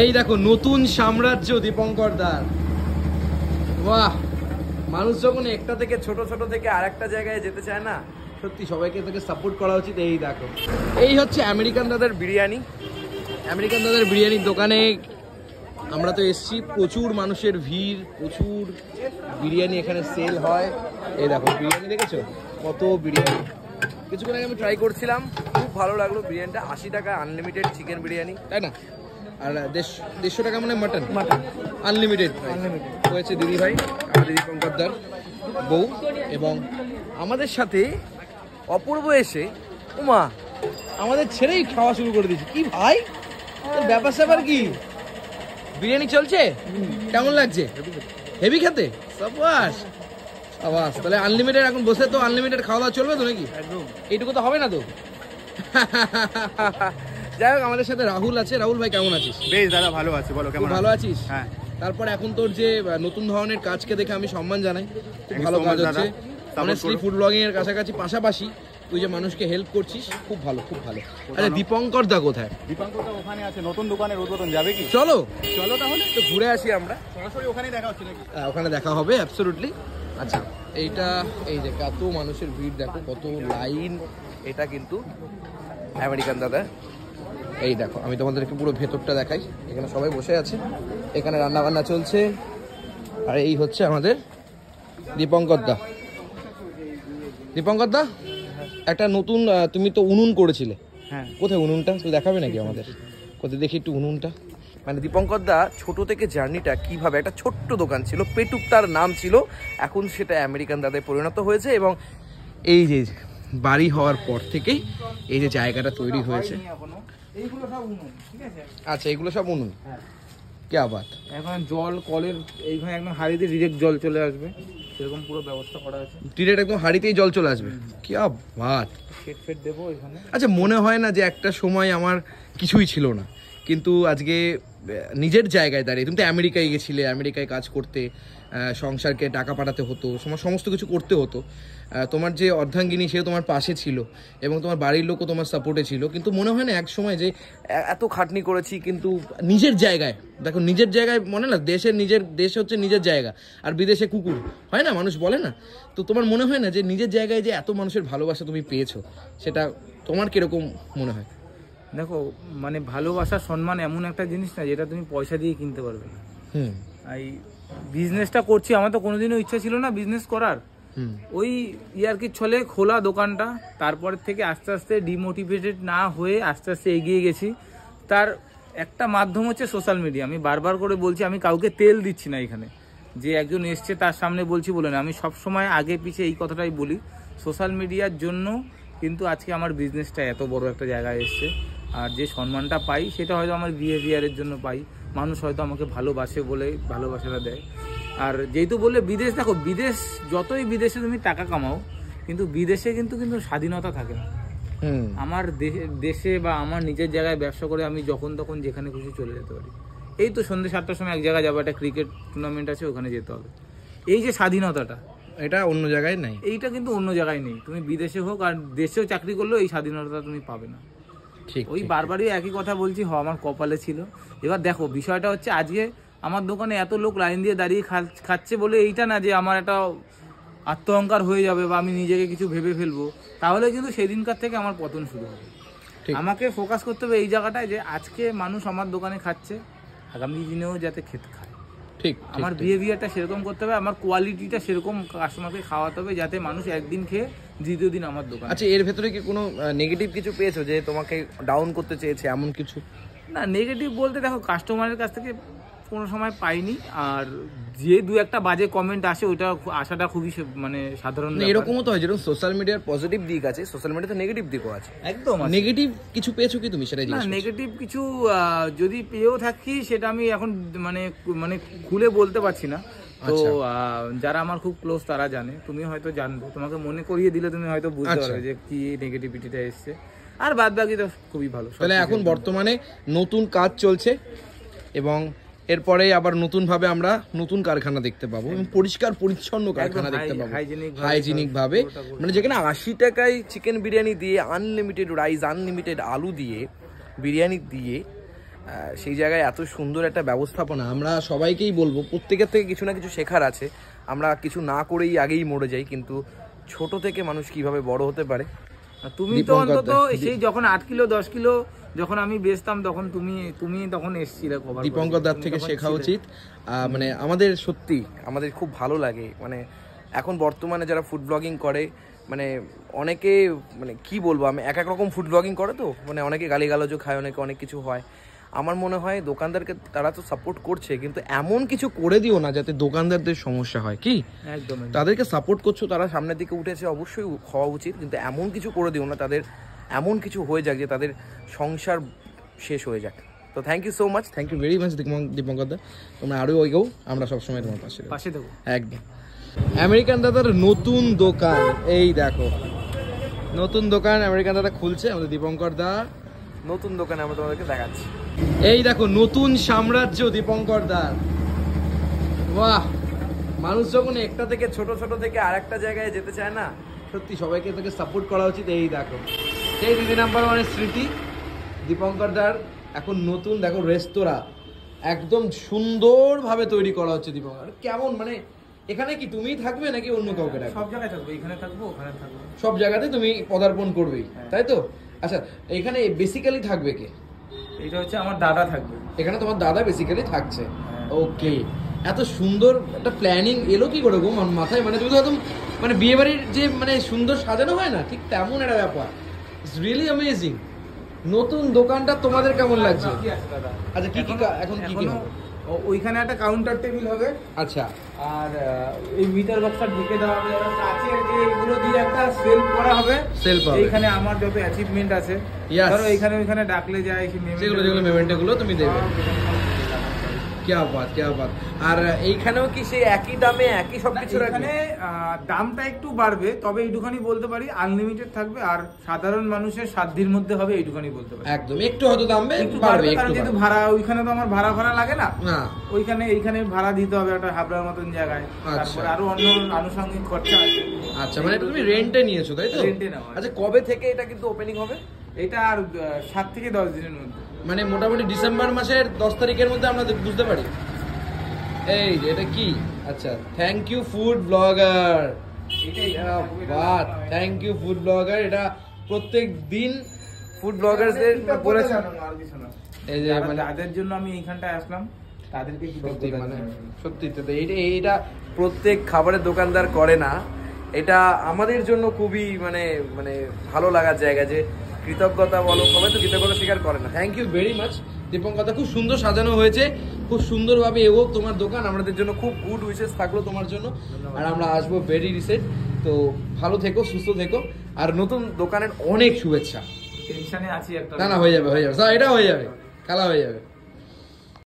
এই দেখো নতুন সাম্রাজ্য দীপঙ্কর দার। বাহ, মানুষ যখন একটা থেকে ছোট ছোট থেকে আরেকটা জায়গায় যেতে চায় না, সত্যি সবাইকে তাকে সাপোর্ট করা উচিত। এই দেখো, এই হচ্ছে আমেরিকান দাদার বিরিয়ানি। আমেরিকান দাদার বিরিয়ানির দোকানে আমরা তো এসছি, প্রচুর মানুষের ভিড়, প্রচুর বিরিয়ানি এখানে সেল হয়। এই দেখো বিরিয়ানি দেখেছো, কত বিরিয়ানি। কিছুক্ষণ আগে আমি ট্রাই করছিলাম, খুব ভালো লাগলো বিরিয়ানিটা। 80 টাকা আনলিমিটেড চিকেন বিরিয়ানি, তাই না? আর 150 টাকা মানে মাটন আনলিমিটেড হয়েছে। দিদি ভাই, আমাদের দীপঙ্কর দার বউ এবং আমাদের সাথে অপূর্ব এসে উমা আমাদের ছেড়েই খাওয়া শুরু করে দিয়েছে। কি ভাই, ব্যাপার স্যাপার কি? বিরিয়ানি চলছে, কেমন লাগছে? হেভি খেতে, সাবাস সাবাস। তাহলে আনলিমিটেড এখন বসে তো আনলিমিটেড খাওয়া দাওয়া চলবে তো নাকি? এইটুকু তো হবে না তো। যাই হোক, আমাদের সাথে রাহুল আছে। রাহুল ভাই কেমন আছিস? বেশ দাদা, ভালো আছি। বলো কেমন ভালো আছিস? হ্যাঁ। তারপর এখন তোর যে নতুন ধরনের কাজকে দেখে আমি সম্মান জানাই, খুব ভালো কাজ হচ্ছে। অনেস্টলি ফুড ব্লগিং এর কাছাকাছি পাশাপাশি তুই যে মানুষকে হেল্প করছিস, খুব ভালো খুব ভালো। আচ্ছা, দীপঙ্কর দা কোথায়? দীপঙ্কর দা ওখানে আছে, নতুন দোকানের উদ্বোধন। যাবে কি? চলো চলো তাহলে তো ঘুরে আসি আমরা। সরাসরি ওখানেই দেখা হচ্ছে নাকি? ওখানে দেখা হবে অ্যাবসলিউটলি। আচ্ছা, এইটা এই যে কত মানুষের ভিড় দেখো, কত লাইন। এটা কিন্তু আমেরিকান দাদা। এই দেখো, আমি তোমাদেরকে পুরো ভেতরটা দেখাই। এখানে সবাই বসে আছে, এখানে রান্না বান্না চলছে। আর এই হচ্ছে আমাদের দীপঙ্কর দা। দীপঙ্কর দা, একটা নতুন তুমি তো উনুন করেছিলে। হ্যাঁ। কোথায় উনুনটা? তুই দেখাবে নাকি আমাদের? কোথায় দেখি একটু উনুনটা। মানে দীপঙ্কর দা ছোট থেকে জার্নিটা কিভাবে, একটা ছোট্ট দোকান ছিল, পেটুক তার নাম ছিল, এখন সেটা আমেরিকান দাদায় পরিণত হয়েছে। এবং এই যে বাড়ি হওয়ার পর থেকেই এই যে জায়গাটা তৈরি হয়েছে। এইগুলো সব উনুন, ঠিক আছে? আচ্ছা, এগুলো সব উনুন। হ্যাঁ। কে আবার এখন জল কলের এইখানে একদম হাড়িতে ডিরেক্ট জল চলে আসবে, সেরকম পুরো ব্যবস্থা করা আছে। ডিরেক্ট একদম হাঁড়িতেই জল চলে আসবে। কি আবার ফেট দেবো এখানে। আচ্ছা, মনে হয় না যে একটা সময় আমার কিছুই ছিল না, কিন্তু আজকে নিজের জায়গায় দাঁড়িয়ে, তুমি তো আমেরিকায় গেছিলে, আমেরিকায় কাজ করতে, সংসারকে টাকা পাঠাতে হতো, সমস্ত কিছু করতে হতো। তোমার যে অর্ধাঙ্গিনী, সেও তোমার পাশে ছিল এবং তোমার বাড়ির লোকও তোমার সাপোর্টে ছিল। কিন্তু মনে হয় না এক সময় যে এত খাটনি করেছি, কিন্তু নিজের জায়গায় দেখো, নিজের জায়গায় মনে না, দেশ হচ্ছে নিজের জায়গা, আর বিদেশে কুকুর হয় না, মানুষ বলে না? তো তোমার মনে হয় না যে নিজের জায়গায় যে এত মানুষের ভালোবাসা তুমি পেয়েছো, সেটা তোমার কিরকম মনে হয়? দেখো, মানে ভালোবাসা সম্মান এমন একটা জিনিস না যেটা তুমি পয়সা দিয়ে কিনতে পারবে না। এই বিজনেসটা করছি, আমার তো কোনোদিনও ইচ্ছা ছিল না বিজনেস করার। ওই ইয়ার্কির ছলে খোলা দোকানটা, তারপর থেকে আস্তে আস্তে ডিমোটিভেটেড না হয়ে আস্তে আস্তে এগিয়ে গেছি। তার একটা মাধ্যম হচ্ছে সোশ্যাল মিডিয়া। আমি বারবার করে বলছি, আমি কাউকে তেল দিচ্ছি না এখানে, যে একজন এসছে তার সামনে বলছি বলে না। আমি সবসময় আগে পিছে এই কথাটাই বলি, সোশ্যাল মিডিয়ার জন্য কিন্তু আজকে আমার বিজনেসটা এত বড় একটা জায়গায় এসছে। আর যে সম্মানটা পাই, সেটা হয়তো আমার বিহেভিয়ারের জন্য পাই। মানুষ হয়তো আমাকে ভালোবাসে বলে ভালোবাসাটা দেয়। আর যেহেতু বললে বিদেশ, দেখো বিদেশ যতই বিদেশে তুমি টাকা কামাও, কিন্তু বিদেশে কিন্তু স্বাধীনতা থাকে না। আমার দেশে বা আমার নিজের জায়গায় ব্যবসা করে আমি যখন তখন যেখানে খুশি চলে যেতে পারি। এই তো সন্ধ্যে 7টার সময় এক জায়গায় যাবো, একটা ক্রিকেট টুর্নামেন্ট আছে, ওখানে যেতে হবে। এই যে স্বাধীনতাটা, এটা অন্য জায়গায় নাই। এইটা কিন্তু অন্য জায়গায় নেই। তুমি বিদেশে হোক আর দেশেও চাকরি করলেও এই স্বাধীনতা তুমি পাবে না। ঠিক, ওই বারবারই একই কথা বলছি, আমার কপালে ছিল। এবার দেখো, বিষয়টা হচ্ছে আজকে আমার দোকানে এত লোক লাইন দিয়ে দাঁড়িয়ে খাচ্ছে বলে এইটা না যে আমার একটা আত্ম অহংকার হয়ে যাবে বা আমি নিজেকে কিছু ভেবে ফেলবো, তাহলে কিন্তু সেদিনকার থেকে আমার পতন শুরু হবে। আমাকে ফোকাস করতে হবে এই জায়গাটায় যে আজকে মানুষ আমার দোকানে খাচ্ছে, আগামী দিনেও যাতে খেতে খায়। ঠিক, আমার বিহেভিয়ারটা সেরকম করতে হবে, আমার কোয়ালিটিটা সেরকম কাস্টমারকে খাওয়াতে হবে যাতে মানুষ একদিন খেয়ে দ্বিতীয় দিন আমার দোকানে। আচ্ছা, এর ভেতরে কি কোনো নেগেটিভ কিছু পেয়েছো যে তোমাকে ডাউন করতে চেয়েছে, এমন কিছু? না, নেগেটিভ বলতে দেখো, কাস্টমারের কাছ থেকে কোনো সময় পাইনি। আর যে দু একটা বাজে কমেন্ট আসে, ওইটা আসাটা খুবই মানে সাধারণ। এরকমও তো হয়, যেরকম সোশ্যাল মিডিয়ার পজিটিভ দিক আছে, সোশ্যাল মিডিয়াতে নেগেটিভ দিকও আছে। একদম। নেগেটিভ কিছু পেয়েছো কি তুমি, সেটা না, নেগেটিভ কিছু যদি পেয়েও থাকি, সেটা আমি এখন মানে খুলে বলতে পারছি না। তো যারা আমার খুব ক্লোজ তারা জানে, তুমি হয়তো জানবে, তোমাকে মনে করিয়ে দিলে তুমি হয়তো বুঝতে পারবে যে কি নেগেটিভিটিটা এসছে। আর বাদ বাকি তো খুবই ভালো। তাহলে এখন বর্তমানে নতুন কাজ চলছে এবং এরপরে আবার নতুন ভাবে আমরা নতুন কারখানা দেখতে পাবো এবং পরিষ্কার পরিচ্ছন্ন কারখানা দেখতে পাবো, হাইজিনিক ভাবে। মানে যেখানে 80 টাকায় চিকেন বিরিয়ানি দিয়ে, আনলিমিটেড রাইস, আনলিমিটেড আলু দিয়ে বিরিয়ানি দিয়ে সেই জায়গায় এত সুন্দর একটা ব্যবস্থাপনা। আমরা সবাইকেই বলবো প্রত্যেকের থেকে কিছু না কিছু শেখার আছে। আমরা কিছু না করেই আগেই মরে যাই, কিন্তু ছোট থেকে মানুষ কিভাবে বড় হতে পারে। তুমি তো অন্তত সেই যখন 8 কিলো 10 কিলো যখন আমি বেচতাম তখন তুমি তখন এসেছিলে। দীপঙ্কর দার থেকে শেখা উচিত। মানে আমাদের সত্যি আমাদের খুব ভালো লাগে। মানে এখন বর্তমানে যারা ফুড ব্লগিং করে, মানে অনেকে মানে কি বলবো, আমি এক এক রকম ফুড ব্লগিং করে, তো মানে অনেকে গালিগালাজও খায়, অনেকে অনেক কিছু হয়। আমার মনে হয় দোকানদারকে তারা তো সাপোর্ট করছে, কিন্তু এমন কিছু করে দিও না যাতে দোকানদারদের সমস্যা হয়। কি একদম তাদেরকে সাপোর্ট করছো, তারা সামনের দিকে উঠেছে, অবশ্যই হওয়া উচিত, কিন্তু এমন কিছু করে দিও না তাদের এমন কিছু হয়ে যাক যে তাদের সংসার শেষ হয়ে যাক। তো thank you so much, thank you very much Dipankar da. তোমরা আরও এগোও, আমরা সবসময় তোমার পাশে দেবো একদম। আমেরিকান দাদার নতুন দোকান, এই দেখো নতুন দোকান আমেরিকান দাদা খুলছে। আমাদের দীপঙ্কর দা নতুন দোকানে আমরা তোমাদেরকে দেখাচ্ছি। এই দেখো নতুন সাম্রাজ্য দীপঙ্কর দার। বাহ, মানুষ যখন একটা থেকে ছোট থেকে আর একটা জায়গায় যেতে চায় না, সত্যি সবাইকে তাকে সাপোর্ট করা উচিত। এই দেখো সেই দিদি নাম্বার 1 স্মৃতি দীপঙ্কর দার এখন নতুন দেখো রেস্তোরাঁ একদম সুন্দরভাবে তৈরি করা হচ্ছে। দীপঙ্কর কেমন, মানে এখানে কি তুমিই থাকবে নাকি অন্য কাউকে রাখবে? সব জায়গায় থাকবো, এখানে থাকবো, ওখানে থাকবো, সব জায়গাতে তুমি পদার্পণ করবেই, তাই তো? আচ্ছা, এখানে বেসিক্যালি থাকবে কে? এটা হচ্ছে আমার দাদা থাকবে এখানে। তোমার দাদা বেসিক্যালি থাকছে। ওকে, এত সুন্দর একটা প্ল্যানিং এলো কি করে গো মাথায়? মানে তুমি তো একদম মানে বিয়ে বাড়ির যে মানে সুন্দর সাজানো হয় না, ঠিক তেমন একটা ব্যাপার। It's really amazing. নতুন দোকানটা তোমাদের কেমন লাগছে? আচ্ছা কি কি এখন কি কি হবে? ওইখানে একটা কাউন্টার টেবিল হবে। আচ্ছা, আর এই মিটার বক্সটা ঢেকে দেওয়া হবে, কাচের যে এগুলো দিয়ে একটা সেলফ করা হবে। সেলফ হবে, এইখানে আমার যত অ্যাচিভমেন্ট আছে, ধরো এখানে ওইখানে ডাকলে যায় সেগুলো যেগুলো মেমেন্টগুলো তুমি দেবে। क्या बात। আর এইখানেও কি সেই একই দামে একই সবকিছু রাখবে? এখানে দামটা একটু বাড়বে, তবে এইটুখানি বলতে পারি আনলিমিটেড থাকবে। আর সাধারণ মানুষের সাধ্যের মধ্যে হবে, এইটুখানি বলতে পারি। একদম একটু হয়তো দাম বাড়বে, কারণ যেহেতু ভাড়া ওইখানে তো আমার ভাড়া লাগে না, এইখানে ভাড়া দিতে হবে একটা হাবড়ার মতন জায়গায়। তারপরে আরো অন্য আনুষঙ্গিক খরচা আছে। আচ্ছা, মানে এটা তুমি রেন্টে নিয়েছো তাই তো? রেন্টে নাও। আচ্ছা, কবে থেকে এটা কিন্তু ওপেনিং হবে? এটা আর 7 থেকে 10 দিনের মধ্যে, মানে মোটামুটি ডিসেম্বর মাসের 10 তারিখের মধ্যে আমরা বুঝতে পারি। এই যে এটা কি? আচ্ছা, থ্যাংক ইউ ফুড ব্লগার। বাহ, থ্যাংক ইউ ফুড ব্লগার। এটা প্রত্যেক দিন ফুড ব্লগারদের বলেছে, এই যে মানে তাদের জন্য আমি এইখানটায় আসলাম, তাদেরকে মানে সত্যি তো এইটা প্রত্যেক খাবারের দোকানদার করে না। এটা আমাদের জন্য খুবই মানে ভালো লাগার জায়গা যে কৃতজ্ঞতা বলো, সবাই তো কৃতজ্ঞতা স্বীকার করে না। Thank you very much Dipankar da, খুব সুন্দর সাজানো হয়েছে, খুব সুন্দরভাবে এগোক তোমার দোকান। আমাদের জন্য খুব গুড উইশেস থাকলো তোমার জন্য, আর আমরা আসবো ভেরি রিসেন্ট। তো ভালো থেকো, সুস্থ থেকো, আর নতুন দোকানের অনেক শুভেচ্ছা। টেনশনে আছি একটা। না হয়ে যাবে, এটা হয়ে যাবে, খেলা হয়ে যাবে।